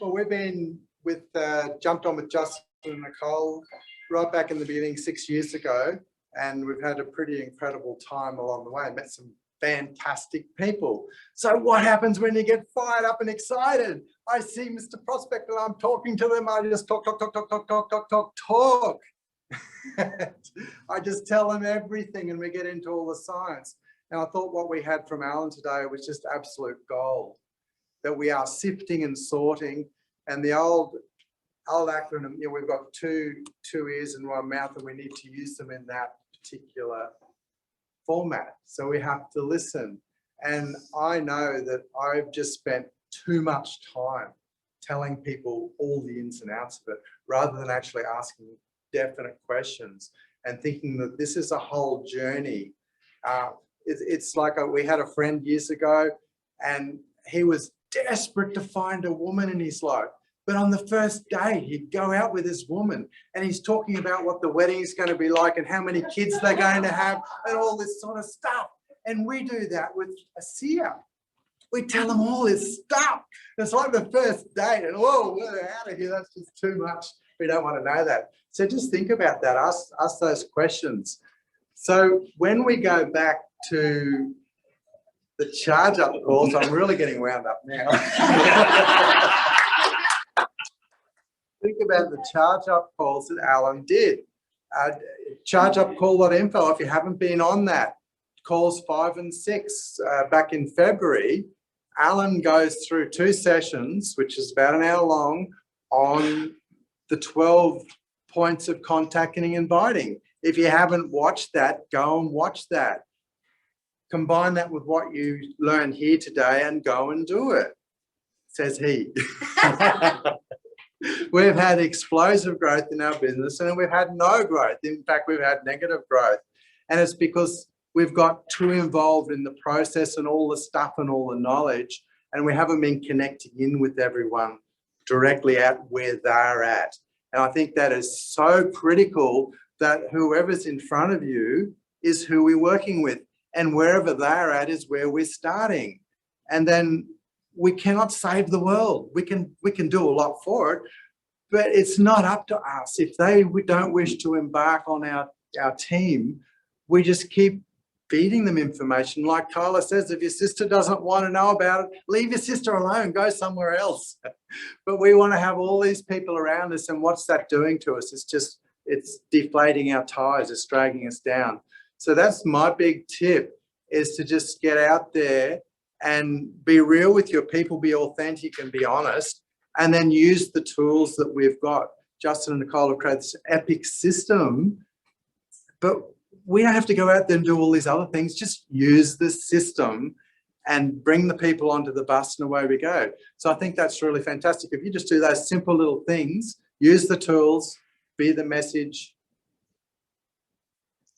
Well, we've been with, jumped on with Justin and Nicole right back in the beginning 6 years ago, and we've had a pretty incredible time along the way. Met some fantastic people. So what happens when you get fired up and excited? I see Mr. Prospect and I'm talking to them. I just talk. I just tell them everything and we get into all the science. And I thought what we had from Alan today was just absolute gold, that we are sifting and sorting. And the old acronym, you know, we've got two ears and one mouth, and we need to use them in that particular format. So we have to listen. And I know that I've just spent too much time telling people all the ins and outs of it, rather than actually asking definite questions and thinking that this is a whole journey. It's like we had a friend years ago, and he was desperate to find a woman in his life. But on the first day, he'd go out with his woman and he's talking about what the wedding is going to be like and how many kids they're going to have and all this sort of stuff. And we do that with a seer. We tell them all this stuff. It's like the first date, and whoa, we're out of here. That's just too much. We don't want to know that. So just think about that. Ask those questions. So when we go back to the charge up calls, I'm really getting wound up now. Think about the charge up calls that Alan did. Chargeupcall.info, if you haven't been on that, calls 5 and 6 back in February. Alan goes through 2 sessions, which is about an hour long, on the 12 points of contacting and inviting. If you haven't watched that, go and watch that. Combine that with what you learned here today and go and do it, says he. We've had explosive growth in our business, and we've had no growth. In fact, we've had negative growth. And it's because we've got too involved in the process and all the stuff and all the knowledge, and we haven't been connecting in with everyone directly at where they're at. And I think that is so critical, that whoever's in front of you is who we're working with, and wherever they're at is where we're starting. And then we cannot save the world. We can do a lot for it, but it's not up to us. If we don't wish to embark on our team, we just keep feeding them information. Like Kyla says, if your sister doesn't want to know about it, leave your sister alone, go somewhere else. But we want to have all these people around us, and what's that doing to us? It's deflating our tires, it's dragging us down. So that's my big tip, is to just get out there and be real with your people, be authentic and be honest, and then use the tools that we've got. Justin and Nicole have created this epic system, but we don't have to go out there and do all these other things. Just use the system and bring the people onto the bus, and away we go. So I think that's really fantastic. If you just do those simple little things, use the tools, be the message,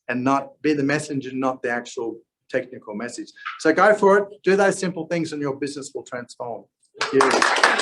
and not be the messenger, not the actual technical message. So go for it, do those simple things, and your business will transform. Thank you.